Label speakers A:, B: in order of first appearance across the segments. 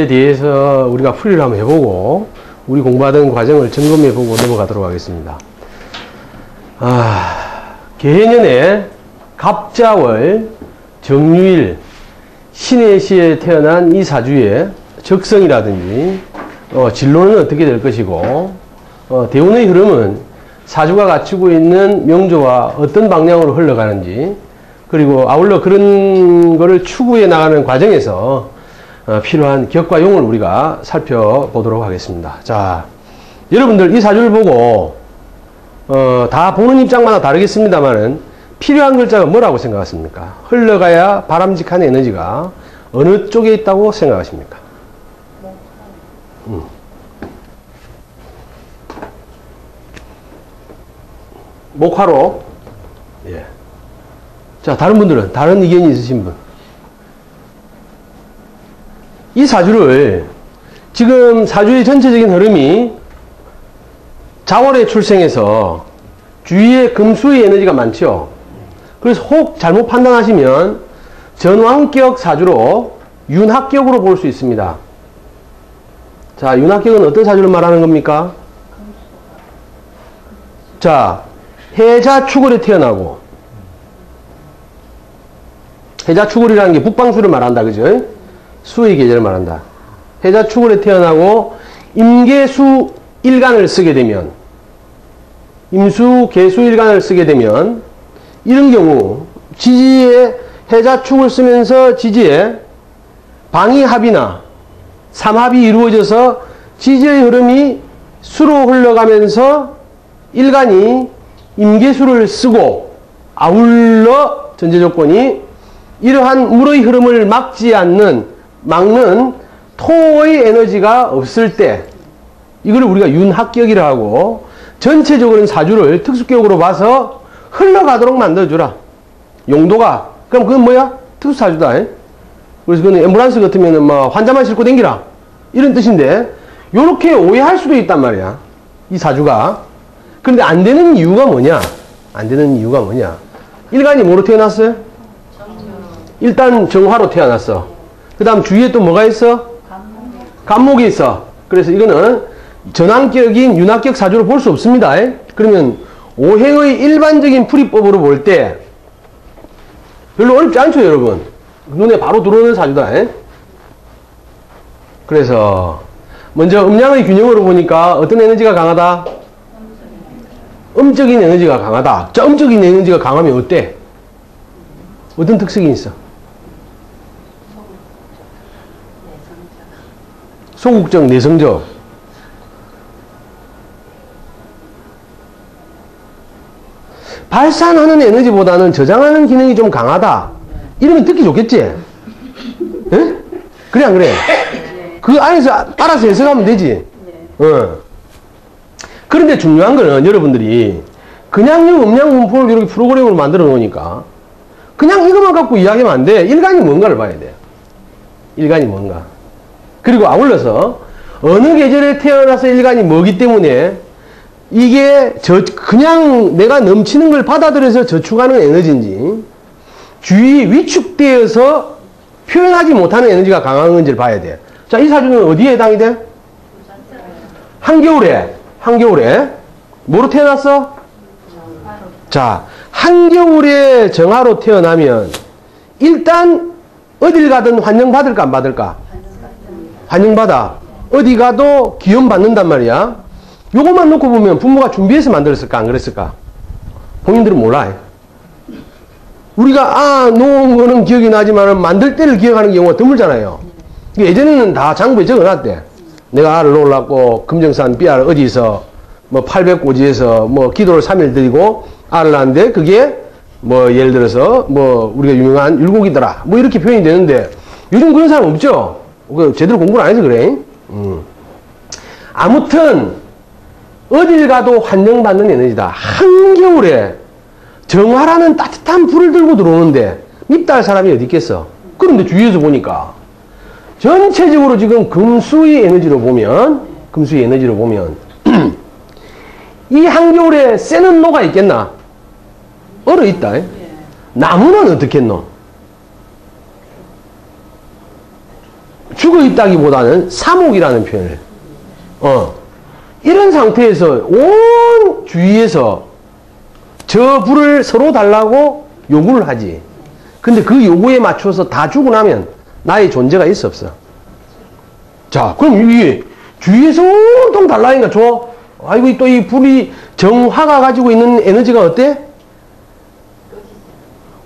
A: 대해서 우리가 풀이를 한번 해보고 우리 공부하던 과정을 점검해보고 넘어가도록 하겠습니다. 개해년에 갑자월, 정유일, 신해시에 태어난 이 사주의 적성이라든지 진로는 어떻게 될 것이고 대운의 흐름은 사주가 갖추고 있는 명조와 어떤 방향으로 흘러가는지, 그리고 아울러 그런 거를 추구해 나가는 과정에서 필요한 격과 용을 우리가 살펴보도록 하겠습니다. 자, 여러분들 이 사주를 보고 다 보는 입장마다 다르겠습니다만은 필요한 글자가 뭐라고 생각하십니까? 흘러가야 바람직한 에너지가 어느 쪽에 있다고 생각하십니까? 목화로. 예. 자, 다른 분들은 다른 의견이 있으신 분. 이 사주를 지금 사주의 전체적인 흐름이 자월에 출생해서 주위에 금수의 에너지가 많죠. 그래서 혹 잘못 판단하시면 전왕격 사주로 윤합격으로 볼 수 있습니다. 자, 윤합격은 어떤 사주를 말하는 겁니까? 자, 해자축월에 태어나고, 해자축월이라는 게 북방수를 말한다, 그죠? 수의 계절을 말한다. 해자축월에 태어나고 임계수 일간을 쓰게 되면, 임수 계수 일간을 쓰게 되면 이런 경우 지지에 해자축을 쓰면서 지지에 방위합이나 삼합이 이루어져서 지지의 흐름이 수로 흘러가면서 일간이 임계수를 쓰고, 아울러 전제조건이 이러한 물의 흐름을 막는 토의 에너지가 없을 때, 이걸 우리가 윤합격이라 하고, 전체적으로는 사주를 특수격으로 봐서 흘러가도록 만들어주라. 용도가. 그럼 그건 뭐야? 특수사주다. 그래서 그건 앰뷸런스 같으면 뭐 환자만 싣고 댕기라, 이런 뜻인데, 요렇게 오해할 수도 있단 말이야, 이 사주가. 그런데 안 되는 이유가 뭐냐? 안 되는 이유가 뭐냐? 일간이 뭐로 태어났어요? 일단 정화로 태어났어. 그 다음 주위에 또 뭐가 있어? 간목이 있어. 그래서 이거는 전환격인 윤합격 사주로 볼 수 없습니다. 그러면 오행의 일반적인 풀이법으로 볼 때 별로 어렵지 않죠, 여러분? 눈에 바로 들어오는 사주다. 그래서 먼저 음양의 균형으로 보니까 어떤 에너지가 강하다? 음적인 에너지가 강하다. 자, 음적인 에너지가 강하면 어때? 어떤 특성이 있어? 소극적, 내성적. 발산하는 에너지보다는 저장하는 기능이 좀 강하다, 이러면 듣기 좋겠지? 에? 그래 안 그래? 그 안에서 알아서 해석하면 되지. 그런데 중요한 거는 여러분들이 그냥 이 음양 분포를 이렇게 프로그램으로 만들어 놓으니까 그냥 이것만 갖고 이야기하면 안 돼. 일간이 뭔가를 봐야 돼. 일간이 뭔가. 그리고 아울러서 어느 계절에 태어나서 일간이 뭐기 때문에 이게 그냥 내가 넘치는 걸 받아들여서 저축하는 에너지인지, 주위 위축되어서 표현하지 못하는 에너지가 강한 건지를 봐야 돼. 자, 이 사주는 어디에 해당이 돼? 한겨울에 뭐로 태어났어? 자, 한겨울에 정화로 태어나면 일단 어딜 가든 환영받을까 안 받을까? 환영받아. 어디 가도 기원 받는단 말이야. 요것만 놓고 보면 부모가 준비해서 만들었을까 안 그랬을까? 본인들은 몰라. 우리가 놓은 거는 기억이 나지만 만들 때를 기억하는 경우가 드물잖아요. 예전에는 다 장부에 적어놨대. 내가 알을 놓으려고 금정산 삐알 어디서 뭐 800고지에서 뭐 기도를 3일 드리고 알을 낳는데 그게 뭐 예를 들어서 뭐 우리가 유명한 율곡이더라, 뭐 이렇게 표현이 되는데 요즘 그런 사람 없죠? 제대로 공부를 안 해서 그래. 아무튼 어딜 가도 환영받는 에너지다. 한겨울에 정화라는 따뜻한 불을 들고 들어오는데 밉다 할 사람이 어디 있겠어? 그런데 주위에서 보니까 전체적으로 지금 금수의 에너지로 보면 이 한겨울에 쎄는 노가 있겠나? 얼어 있다. 나무는 어떻겠노? 죽어 있다기보다는 사목이라는 표현을. 이런 상태에서 온 주위에서 저 불을 서로 달라고 요구를 하지. 근데 그 요구에 맞춰서 다 주고 나면 나의 존재가 있어 없어? 자, 그럼 이게 주위에서 온통 달라니까 줘. 아이고, 또 이 불이 정화가 가지고 있는 에너지가 어때?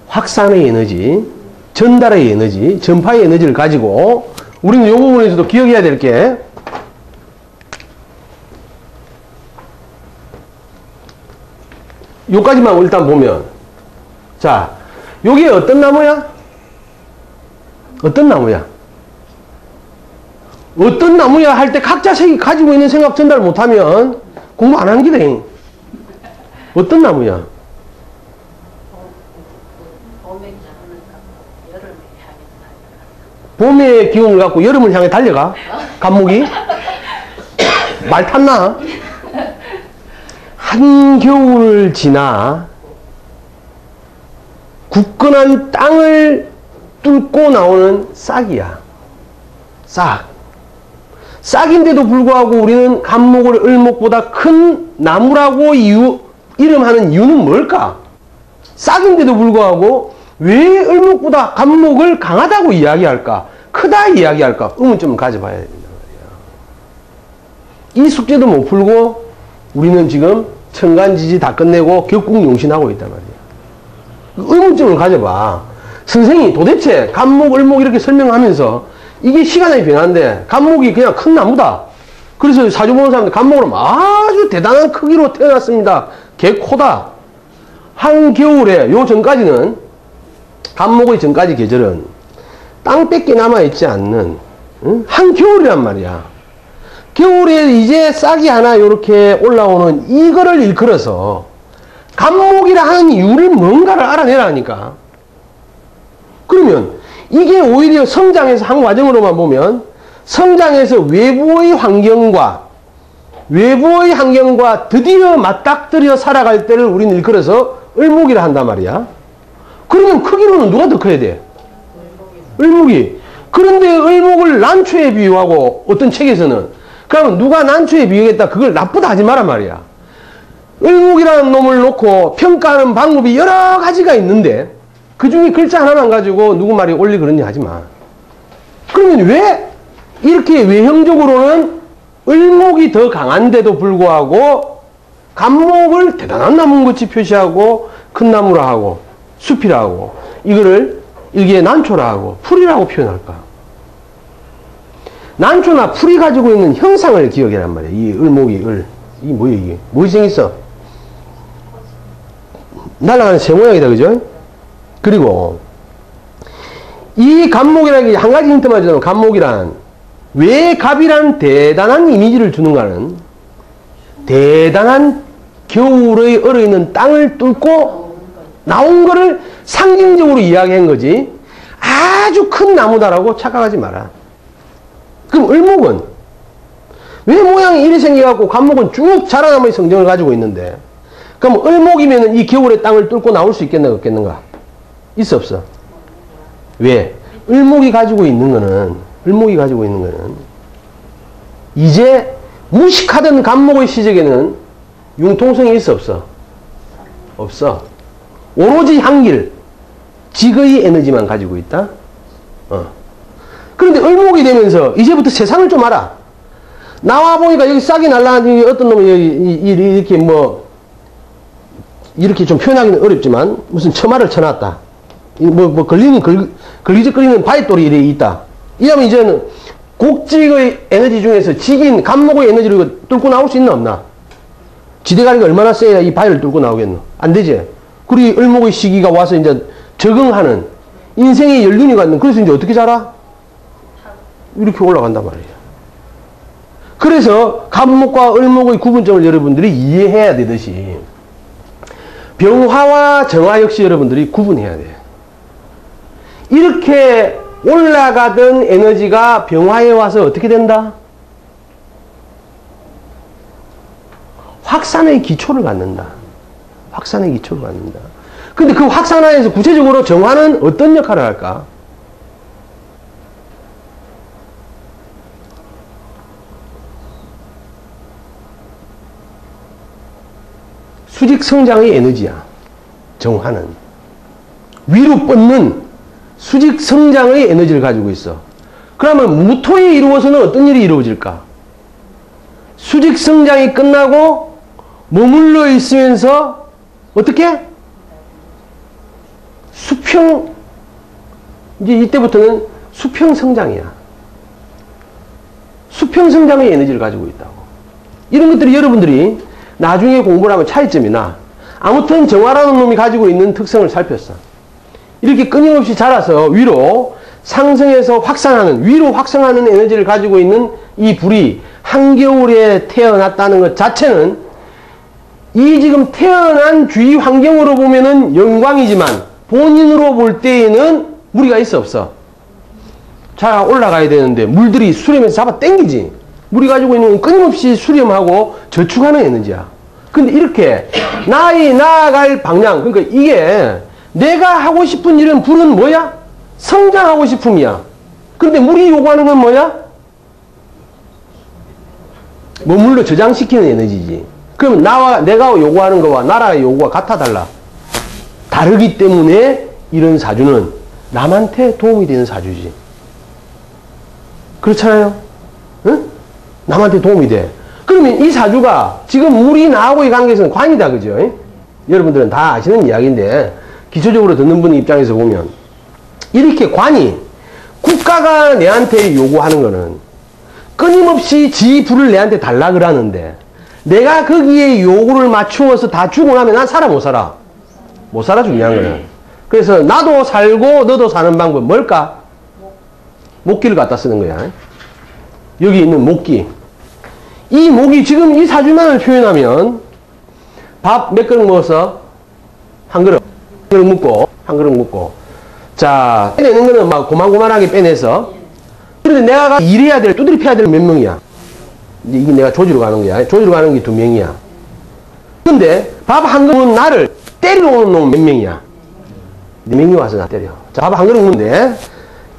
A: 확산의 에너지, 전달의 에너지, 전파의 에너지를 가지고 우리는 이 부분에서도 기억해야 될 게 요까지만 일단 보면, 자, 요게 어떤 나무야? 어떤 나무야? 어떤 나무야 할 때 각자 가지고 있는 생각 전달 못하면 공부 안 하는 기래. 어떤 나무야? 봄의 기운을 갖고 여름을 향해 달려가? 감목이? 말 탔나? 한겨울을 지나 굳건한 땅을 뚫고 나오는 싹이야. 싹. 싹인데도 불구하고 우리는 감목을 을목보다 큰 나무라고 이름하는 이유는 뭘까? 싹인데도 불구하고 왜 을목보다 감목을 강하다고 이야기할까? 크다 이야기할까? 의문점을 가져봐야 된단 말이야. 이 숙제도 못 풀고 우리는 지금 천간지지 다 끝내고 격국용신하고 있단 말이야. 의문점을 가져봐. 선생이 도대체 감목, 을목 이렇게 설명하면서 이게 시간의 변화인데 감목이 그냥 큰 나무다. 그래서 사주 보는 사람들 감목으로 아주 대단한 크기로 태어났습니다. 개코다. 한겨울에 요 전까지는 감목의 전까지 계절은 땅밖에 남아있지 않는 한겨울이란 말이야. 겨울에 이제 싹이 하나 이렇게 올라오는 이거를 일컬어서 감목이라 하는 이유를 뭔가를 알아내라니까. 그러면 이게 오히려 성장에서 한 과정으로만 보면 성장에서 외부의 환경과 드디어 맞닥뜨려 살아갈 때를 우리는 일컬어서 을목이라 한단 말이야. 그러면 크기로는 누가 더 커야 돼? 을목이. 그런데 을목을 난초에 비유하고 어떤 책에서는 그러면 누가 난초에 비유했다 그걸 나쁘다 하지 마란 말이야. 을목이라는 놈을 놓고 평가하는 방법이 여러 가지가 있는데 그 중에 글자 하나만 가지고 누구 말이 옳리 그러니 하지 마. 그러면 왜 이렇게 외형적으로는 을목이 더 강한데도 불구하고 감목을 대단한 나무인 것이 표시하고 큰 나무라 하고 숲이라 하고 이거를 일기에 난초라 하고 풀이라고 표현할까? 난초나 풀이 가지고 있는 형상을 기억해란 말이야. 이 을목이 이 뭐야 이게? 뭐 생겼어? 날아가는 새 모양이다, 그죠? 그리고 이 감목이라는 게 한 가지 힌트만 주자면 감목이란 왜 갑이란 대단한 이미지를 주는가는 대단한 겨울의 얼어있는 땅을 뚫고 나온 거를 상징적으로 이야기한 거지 아주 큰 나무다라고 착각하지 마라. 그럼 을목은 왜 모양이 이리 생겨갖고 감목은 쭉 자라나무의 성정을 가지고 있는데 그럼 을목이면 이 겨울의 땅을 뚫고 나올 수 있겠는가 없겠는가? 있어 없어? 왜? 을목이 가지고 있는 거는 이제 무식하던 감목의 시적에는 융통성이 있어 없어? 없어. 오로지 한길 직의 에너지만 가지고 있다. 그런데 을목이 되면서 이제부터 세상을 좀 알아. 나와 보니까 여기 싹이 날라가는 어떤 놈이 이렇게 뭐 이렇게 좀 표현하기는 어렵지만 무슨 처마를 쳐놨다. 걸리적거리는 바위돌이 이렇게 있다. 이러면 이제는 곡직의 에너지 중에서 직인 감목의 에너지를 뚫고 나올 수 있나 없나? 지대가리가 얼마나 세야 이 바위를 뚫고 나오겠노? 안 되지. 그리고 을목의 시기가 와서 이제 적응하는 인생의 연륜이 갖는 그래서 이제 어떻게 자라? 이렇게 올라간단 말이에요. 그래서 감목과 을목의 구분점을 여러분들이 이해해야 되듯이 병화와 정화 역시 여러분들이 구분해야 돼. 이렇게 올라가던 에너지가 병화에 와서 어떻게 된다? 확산의 기초를 갖는다. 확산의 기초를 갖는다. 근데 그 확산하에서 구체적으로 정화는 어떤 역할을 할까? 수직 성장의 에너지야. 정화는. 위로 뻗는 수직 성장의 에너지를 가지고 있어. 그러면 무토에 이루어서는 어떤 일이 이루어질까? 수직 성장이 끝나고 머물러 있으면서 어떻게? 수평, 이제 이때부터는 수평 성장이야. 수평 성장의 에너지를 가지고 있다고. 이런 것들이 여러분들이 나중에 공부를 하면 차이점이나, 아무튼 정화라는 놈이 가지고 있는 특성을 살폈어. 이렇게 끊임없이 자라서 위로 상승해서 확산하는, 위로 확산하는 에너지를 가지고 있는 이 불이 한겨울에 태어났다는 것 자체는 이 지금 태어난 주위 환경으로 보면은 영광이지만 본인으로 볼 때에는 무리가 있어 없어? 자, 올라가야 되는데 물들이 수렴해서 잡아 당기지. 물이 가지고 있는 건 끊임없이 수렴하고 저축하는 에너지야. 근데 이렇게 나아갈 방향, 그러니까 이게 내가 하고 싶은 일은 불은 뭐야? 성장하고 싶음이야. 근데 물이 요구하는 건 뭐야? 머물러 저장시키는 에너지지. 그럼 내가 요구하는 거와 나라의 요구가 같아 달라? 다르기 때문에 이런 사주는 남한테 도움이 되는 사주지. 그렇잖아요? 응? 남한테 도움이 돼. 그러면 이 사주가 지금 물이 나하고의 관계에서는 관이다, 그죠? 여러분들은 다 아시는 이야기인데 기초적으로 듣는 분 입장에서 보면 이렇게 관이, 국가가 내한테 요구하는 거는 끊임없이 지 불을 내한테 달라 그러는데 내가 거기에 요구를 맞추어서 다 주고 나면 난 살아 못 살아? 못 살아, 중요한 거는. 그래서 나도 살고 너도 사는 방법 뭘까? 목기를 갖다 쓰는 거야. 여기 있는 목기. 이 목이 지금 이 사주만을 표현하면 밥 몇 그릇 먹었어? 한 그릇. 한 그릇 먹고, 한 그릇 먹고. 자, 빼내는 거는 막 고만고만하게 빼내서. 그런데 내가 일해야 될, 두드리 패야 될 몇 명이야? 이제 이게 내가 조지로 가는 거야. 조지로 가는 게 2명이야. 근데 밥 한 그릇은 나를 때리러 오는 놈은 몇 명이야? 4명이 와서 나 때려. 자, 밥 한 그릇 먹는데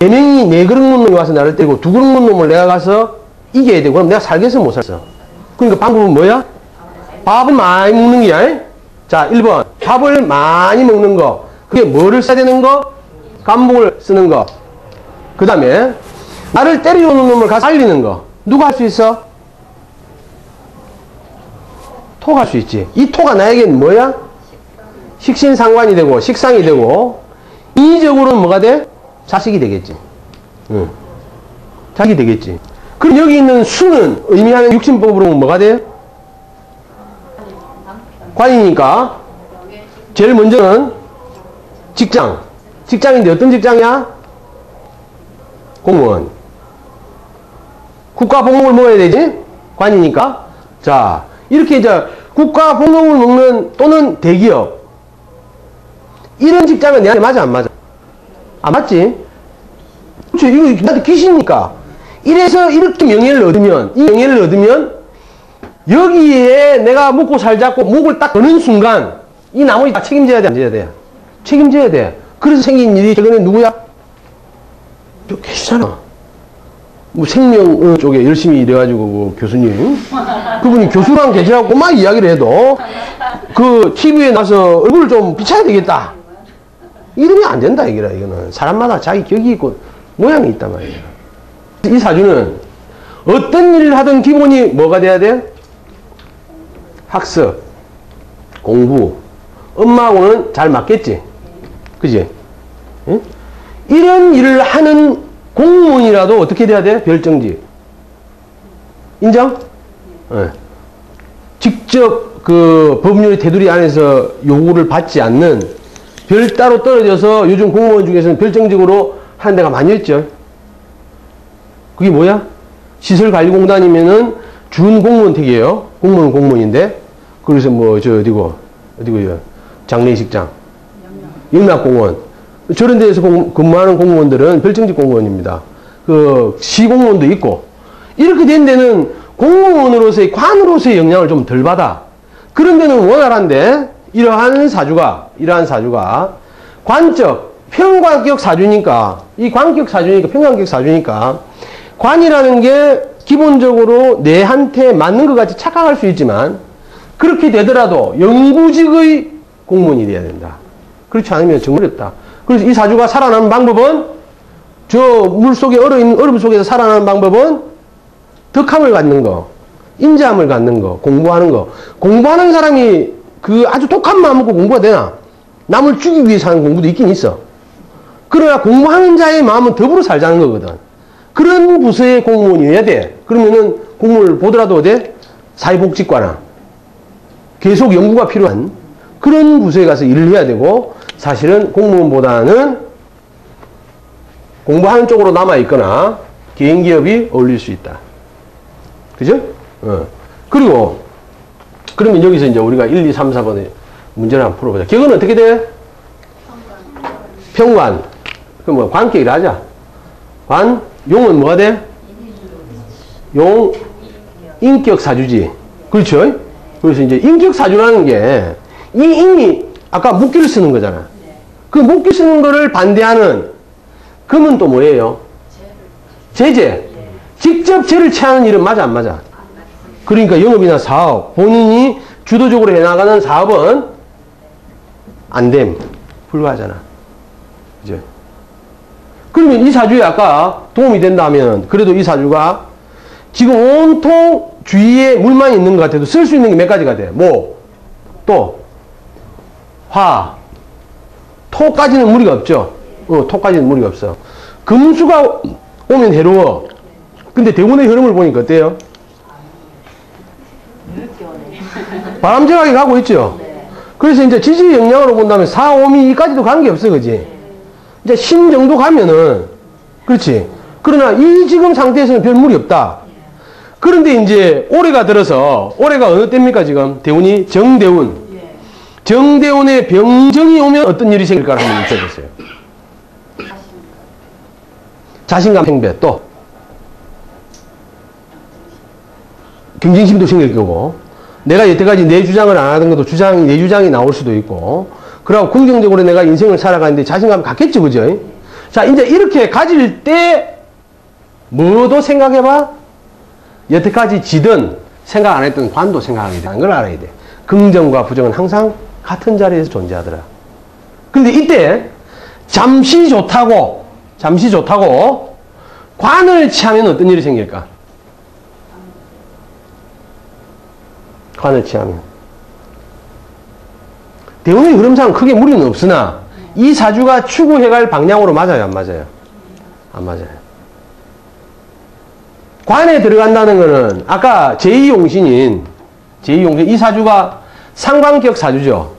A: 4명이 4그릇 먹는 놈이 와서 나를 때리고 2그릇 먹는 놈을 내가 가서 이겨야 되고, 그럼 내가 살겠어 못 살겠어? 그러니까 방법은 뭐야? 밥을 많이 먹는 거야. 자, 1번 밥을 많이 먹는 거. 그게 뭐를 써야 되는 거? 간목을 쓰는 거. 그 다음에 나를 때리러 오는 놈을 가서 살리는 거. 누가 할 수 있어? 토가 할 수 있지. 이 토가 나에게는 뭐야? 식신상관이 되고 식상이 되고, 인위적으로는 뭐가 돼? 자식이 되겠지. 응. 자식이 되겠지. 그럼 여기 있는 수는 의미하는 육신법으로 뭐가 돼? 관이니까 제일 먼저는 직장. 직장인데 어떤 직장이야? 공무원. 국가 복목을 먹어야 되지? 관이니까. 자, 이렇게 이제 국가 복목을 먹는, 또는 대기업, 이런 직장은 내한테 맞아 안 맞아? 안 맞지? 그렇죠. 이거 나한테 귀신이니까. 이래서 이렇게 명예를 얻으면, 이 명예를 얻으면 여기에 내가 먹고 살자고 목을 딱 거는 순간 이 나머지 다 책임져야 돼, 안 져야 돼? 책임져야 돼. 그래서 생긴 일이 최근에 누구야? 저 계시잖아. 뭐 생명 쪽에 열심히 일해가지고 그 교수님, 그분이 교수랑 계시라고 막 이야기를 해도 그 TV에 나서 얼굴을 좀 비춰야 되겠다. 이러면 안 된다, 이거라. 이거는 사람마다 자기 격이 있고 모양이 있단 말이야. 이 사주는 어떤 일을 하든 기본이 뭐가 돼야 돼? 학습, 공부. 엄마하고는 잘 맞겠지? 그지? 응? 이런 일을 하는 공무원이라도 어떻게 돼야 돼? 별정직. 인정? 네. 직접 그 법률의 테두리 안에서 요구를 받지 않는, 별따로 떨어져서 요즘 공무원 중에서는 별정직으로 하는 데가 많이 있죠. 그게 뭐야? 시설관리공단이면은 준공무원택이에요. 공무원은 공무원인데. 그래서 뭐, 어디고요? 장례식장. 영락공원. 저런 데에서 근무하는 공무원들은 별정직 공무원입니다. 그, 시공무원도 있고. 이렇게 된 데는 공무원으로서의, 관으로서의 영향을 좀 덜 받아. 그런 데는 원활한데, 이러한 사주가 관적, 평관격 사주니까, 이 관격 사주니까, 평관격 사주니까, 관이라는 게 기본적으로 내한테 맞는 것 같이 착각할 수 있지만, 그렇게 되더라도 영구직의 공무원이 돼야 된다. 그렇지 않으면 정말 어렵다. 그래서 이 사주가 살아나는 방법은 저 물속에 얼음 속에서 살아나는 방법은 덕함을 갖는 거, 인자함을 갖는 거, 공부하는 거. 공부하는 사람이 그 아주 독한 마음 먹고 공부가 되나? 남을 죽이기 위해서 하는 공부도 있긴 있어. 그러나 공부하는 자의 마음은 더불어 살자는 거거든. 그런 부서의 공무원이어야 돼. 그러면은 공무원을 보더라도 어때? 사회복지과나 계속 연구가 필요한 그런 부서에 가서 일을 해야 되고, 사실은 공무원보다는 공부하는 쪽으로 남아있거나 개인기업이 어울릴 수 있다. 그죠? 그리고 그러면 여기서 이제 우리가 1, 2, 3, 4번의 문제를 한번 풀어보자. 격은 어떻게 돼? 평관. 그럼 뭐 관격이라 하자. 관, 용은 뭐가 돼? 용, 인격 사주지. 그렇죠? 그래서 이제 인격 사주라는 게 이 인이 아까 목기를 쓰는 거잖아. 그 목기 쓰는 거를 반대하는 금은 또 뭐예요? 제재. 직접 죄를 취하는 일은 맞아 안 맞아? 그러니까 영업이나 사업, 본인이 주도적으로 해나가는 사업은 안 됨. 불가하잖아. 그죠? 그러면 이 사주에 아까 도움이 된다면 그래도 이 사주가 지금 온통 주위에 물만 있는 것 같아도 쓸 수 있는 게 몇 가지가 돼. 뭐, 또, 화, 토까지는 무리가 없죠. 토까지는 무리가 없어. 금수가 오면 해로워. 근데 대운의 흐름을 보니까 어때요? 바람직하게 가고 있죠. 그래서 이제 지지 영향으로 본다면 4, 5미 이까지도 관계없어, 그지? 이제 신 정도 가면은, 그렇지. 그러나 이 지금 상태에서는 별 무리 없다. 그런데 이제 올해가 들어서, 올해가 어느 때입니까, 지금? 대운이 정대운. 정대운에 병정이 오면 어떤 일이 생길까 한번 여쭤보세요. 자신감 팽배, 또. 경쟁심도 생길 거고, 내가 여태까지 내 주장을 안 하던 것도 내 주장이 나올 수도 있고, 그러고 긍정적으로 내가 인생을 살아가는데 자신감을 갖겠죠, 그죠? 자, 이제 이렇게 가질 때, 뭐도 생각해봐? 여태까지 지든 생각 안 했던 관도 생각하게 되는 걸 알아야 돼. 긍정과 부정은 항상 같은 자리에서 존재하더라. 근데 이때, 잠시 좋다고, 관을 취하면 어떤 일이 생길까? 관을 취하면. 대운의 흐름상 크게 무리는 없으나, 이 사주가 추구해갈 방향으로 맞아요, 안 맞아요? 안 맞아요. 관에 들어간다는 거는, 아까 제2용신인, 이 사주가 상관격 사주죠.